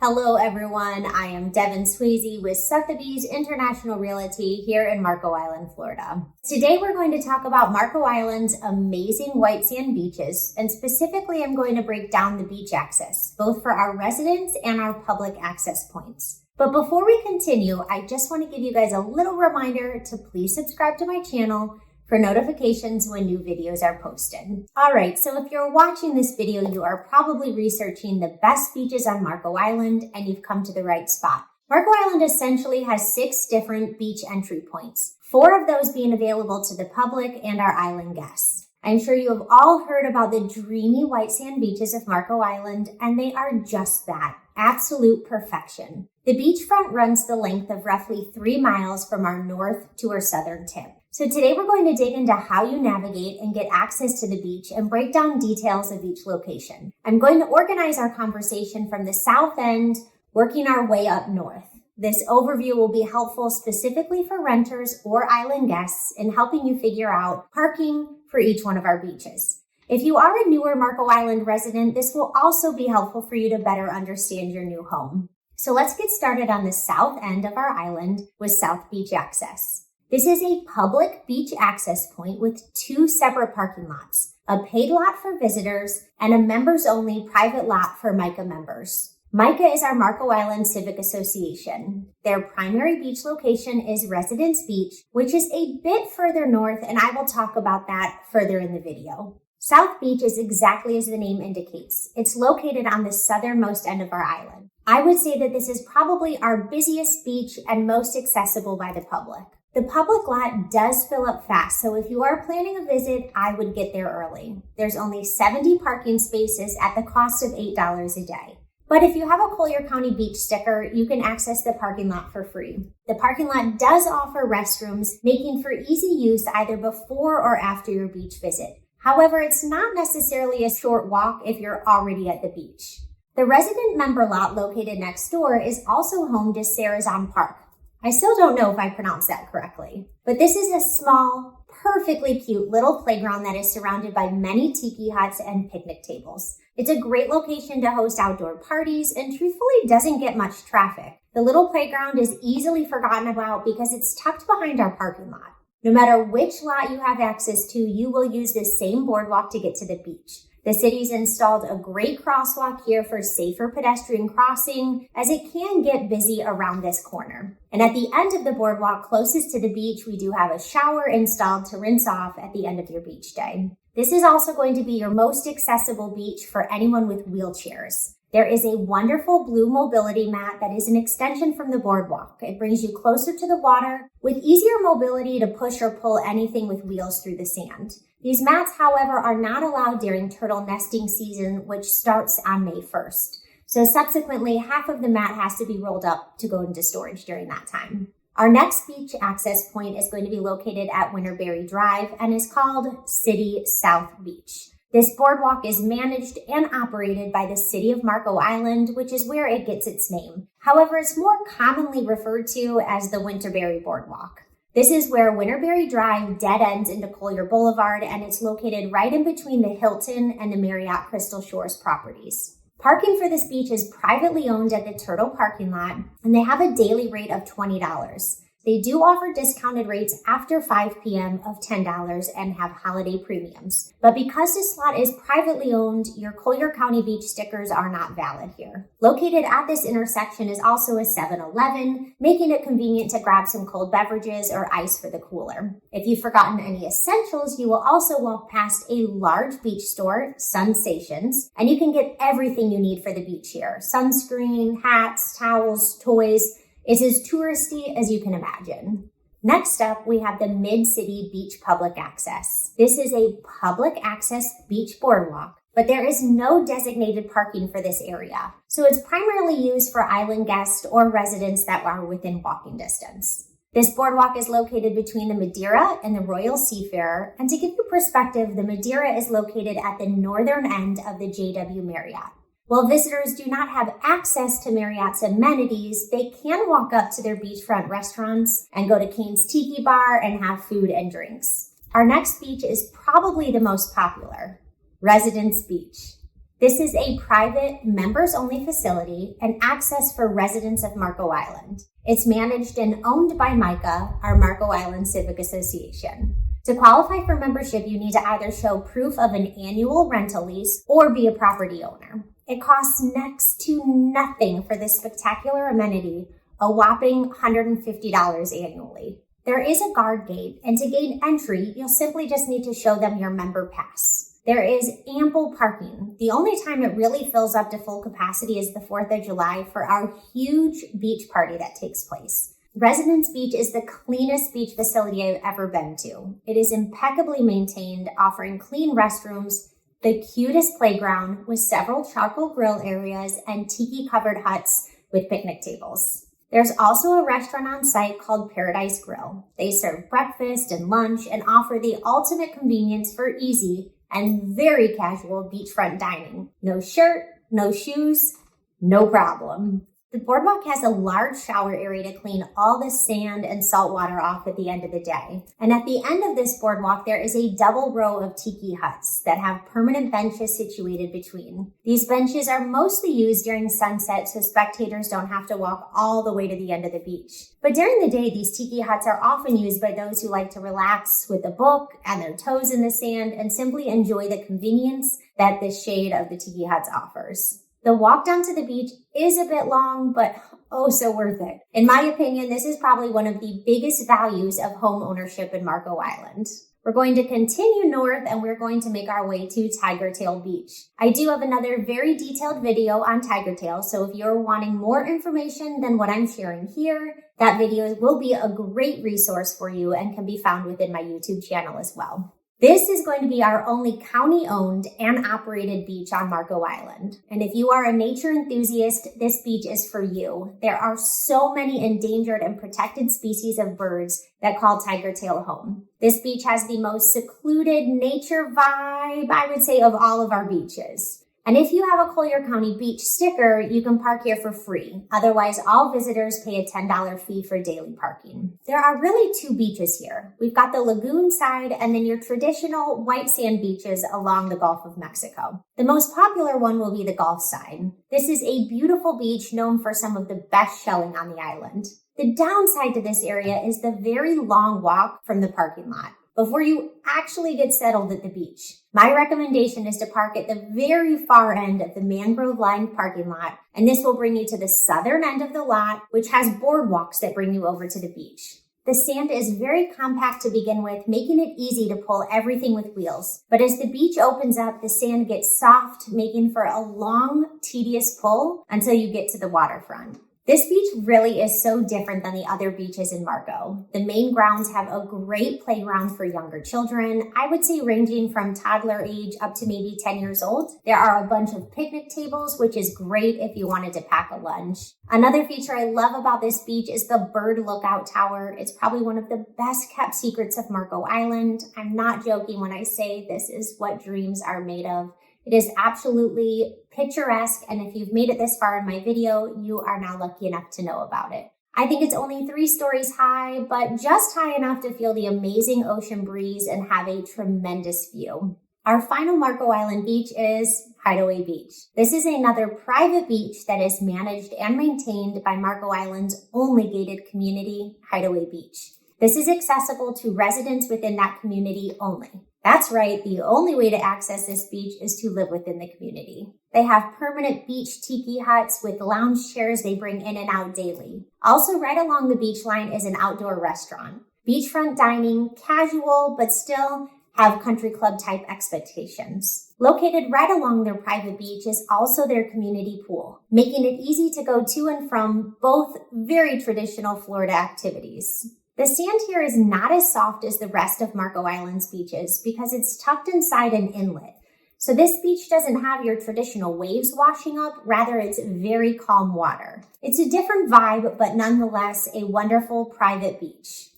Hello everyone, I am Devin Sweazy with Sotheby's International Realty here in Marco Island, Florida. Today we're going to talk about Marco Island's amazing white sand beaches, and specifically I'm going to break down the beach access, both for our residents and our public access points. But before we continue, I just want to give you guys a little reminder to please subscribe to my channel for notifications when new videos are posted. All right, so if you're watching this video, you are probably researching the best beaches on Marco Island, and you've come to the right spot. Marco Island essentially has 6 different beach entry points, 4 of those being available to the public and our island guests. I'm sure you have all heard about the dreamy white sand beaches of Marco Island, and they are just that, absolute perfection. The beachfront runs the length of roughly 3 miles from our north to our southern tip. So today we're going to dig into how you navigate and get access to the beach and break down details of each location. I'm going to organize our conversation from the south end, working our way up north. This overview will be helpful specifically for renters or island guests in helping you figure out parking for each one of our beaches. If you are a newer Marco Island resident, this will also be helpful for you to better understand your new home. So let's get started on the south end of our island with South Beach access. This is a public beach access point with 2 separate parking lots, a paid lot for visitors and a members-only private lot for MICA members. MICA is our Marco Island Civic Association. Their primary beach location is Residence Beach, which is a bit further north, and I will talk about that further in the video. South Beach is exactly as the name indicates. It's located on the southernmost end of our island. I would say that this is probably our busiest beach and most accessible by the public. The public lot does fill up fast, so if you are planning a visit, I would get there early. There's only 70 parking spaces at the cost of $8 a day. But if you have a Collier County beach sticker, you can access the parking lot for free. The parking lot does offer restrooms, making for easy use either before or after your beach visit. However, it's not necessarily a short walk if you're already at the beach. The resident member lot located next door is also home to Sarazan Park. I still don't know if I pronounced that correctly, but this is a small, perfectly cute little playground that is surrounded by many tiki huts and picnic tables. It's a great location to host outdoor parties and truthfully doesn't get much traffic. The little playground is easily forgotten about because it's tucked behind our parking lot. No matter which lot you have access to, you will use the same boardwalk to get to the beach. The city's installed a great crosswalk here for safer pedestrian crossing, as it can get busy around this corner. And at the end of the boardwalk closest to the beach, we do have a shower installed to rinse off at the end of your beach day. This is also going to be your most accessible beach for anyone with wheelchairs. There is a wonderful blue mobility mat that is an extension from the boardwalk. It brings you closer to the water with easier mobility to push or pull anything with wheels through the sand. These mats, however, are not allowed during turtle nesting season, which starts on May 1st. So subsequently, half of the mat has to be rolled up to go into storage during that time. Our next beach access point is going to be located at Winterberry Drive and is called City South Beach. This boardwalk is managed and operated by the City of Marco Island, which is where it gets its name. However, it's more commonly referred to as the Winterberry Boardwalk. This is where Winterberry Drive dead ends into Collier Boulevard, and it's located right in between the Hilton and the Marriott Crystal Shores properties. Parking for this beach is privately owned at the Turtle parking lot, and they have a daily rate of $20. They do offer discounted rates after 5 p.m. of $10 and have holiday premiums. But because this lot is privately owned, your Collier County beach stickers are not valid here. Located at this intersection is also a 7-Eleven, making it convenient to grab some cold beverages or ice for the cooler. If you've forgotten any essentials, you will also walk past a large beach store, Sensations, and you can get everything you need for the beach here. Sunscreen, hats, towels, toys. It's as touristy as you can imagine. Next up, we have the Mid-City Beach Public Access. This is a public access beach boardwalk, but there is no designated parking for this area. So it's primarily used for island guests or residents that are within walking distance. This boardwalk is located between the Madeira and the Royal Seafarer, and to give you perspective, the Madeira is located at the northern end of the JW Marriott. While visitors do not have access to Marriott's amenities, they can walk up to their beachfront restaurants and go to Cane's Tiki Bar and have food and drinks. Our next beach is probably the most popular, Residence Beach. This is a private, members-only facility and access for residents of Marco Island. It's managed and owned by MICA, our Marco Island Civic Association. To qualify for membership, you need to either show proof of an annual rental lease or be a property owner. It costs next to nothing for this spectacular amenity, a whopping $150 annually. There is a guard gate, and to gain entry, you'll simply just need to show them your member pass. There is ample parking. The only time it really fills up to full capacity is the 4th of July for our huge beach party that takes place. Residence Beach is the cleanest beach facility I've ever been to. It is impeccably maintained, offering clean restrooms, the cutest playground with several charcoal grill areas and tiki-covered huts with picnic tables. There's also a restaurant on site called Paradise Grill. They serve breakfast and lunch and offer the ultimate convenience for easy and very casual beachfront dining. No shirt, no shoes, no problem. The boardwalk has a large shower area to clean all the sand and salt water off at the end of the day. And at the end of this boardwalk, there is a double row of tiki huts that have permanent benches situated between. These benches are mostly used during sunset so spectators don't have to walk all the way to the end of the beach. But during the day, these tiki huts are often used by those who like to relax with a book and their toes in the sand and simply enjoy the convenience that the shade of the tiki huts offers. The walk down to the beach is a bit long, but oh so worth it. In my opinion, this is probably one of the biggest values of home ownership in Marco Island. We're going to continue north and we're going to make our way to Tiger Tail Beach. I do have another very detailed video on Tiger Tail, so if you're wanting more information than what I'm sharing here, that video will be a great resource for you and can be found within my YouTube channel as well. This is going to be our only county-owned and operated beach on Marco Island. And if you are a nature enthusiast, this beach is for you. There are so many endangered and protected species of birds that call Tiger Tail home. This beach has the most secluded nature vibe, I would say, of all of our beaches. And if you have a Collier County beach sticker, you can park here for free. Otherwise, all visitors pay a $10 fee for daily parking. There are really two beaches here. We've got the lagoon side and then your traditional white sand beaches along the Gulf of Mexico. The most popular one will be the Gulf side. This is a beautiful beach known for some of the best shelling on the island. The downside to this area is the very long walk from the parking lot before you actually get settled at the beach. My recommendation is to park at the very far end of the mangrove-lined parking lot, and this will bring you to the southern end of the lot, which has boardwalks that bring you over to the beach. The sand is very compact to begin with, making it easy to pull everything with wheels. But as the beach opens up, the sand gets soft, making for a long, tedious pull until you get to the waterfront. This beach really is so different than the other beaches in Marco. The main grounds have a great playground for younger children, I would say ranging from toddler age up to maybe 10 years old. There are a bunch of picnic tables, which is great if you wanted to pack a lunch. Another feature I love about this beach is the bird lookout tower. It's probably one of the best kept secrets of Marco Island. I'm not joking when I say this is what dreams are made of. It is absolutely picturesque, and if you've made it this far in my video, you are now lucky enough to know about it. I think it's only 3 stories high, but just high enough to feel the amazing ocean breeze and have a tremendous view. Our final Marco Island beach is Hideaway Beach. This is another private beach that is managed and maintained by Marco Island's only gated community, Hideaway Beach. This is accessible to residents within that community only. That's right, the only way to access this beach is to live within the community. They have permanent beach tiki huts with lounge chairs they bring in and out daily. Also, right along the beach line is an outdoor restaurant. Beachfront dining, casual, but still have country club type expectations. Located right along their private beach is also their community pool, making it easy to go to and from both very traditional Florida activities. The sand here is not as soft as the rest of Marco Island's beaches because it's tucked inside an inlet. So this beach doesn't have your traditional waves washing up, rather it's very calm water. It's a different vibe, but nonetheless a wonderful private beach.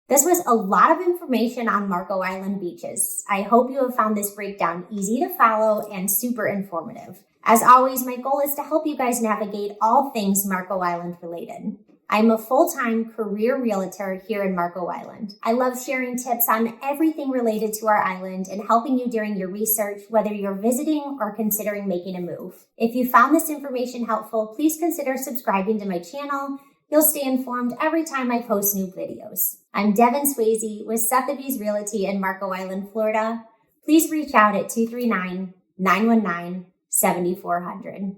This was a lot of information on Marco Island beaches. I hope you have found this breakdown easy to follow and super informative. As always, my goal is to help you guys navigate all things Marco Island related. I'm a full-time career realtor here in Marco Island. I love sharing tips on everything related to our island and helping you during your research, whether you're visiting or considering making a move. If you found this information helpful, please consider subscribing to my channel. You'll stay informed every time I post new videos. I'm Devin Sweazy with Sotheby's Realty in Marco Island, Florida. Please reach out at 239-919-7400.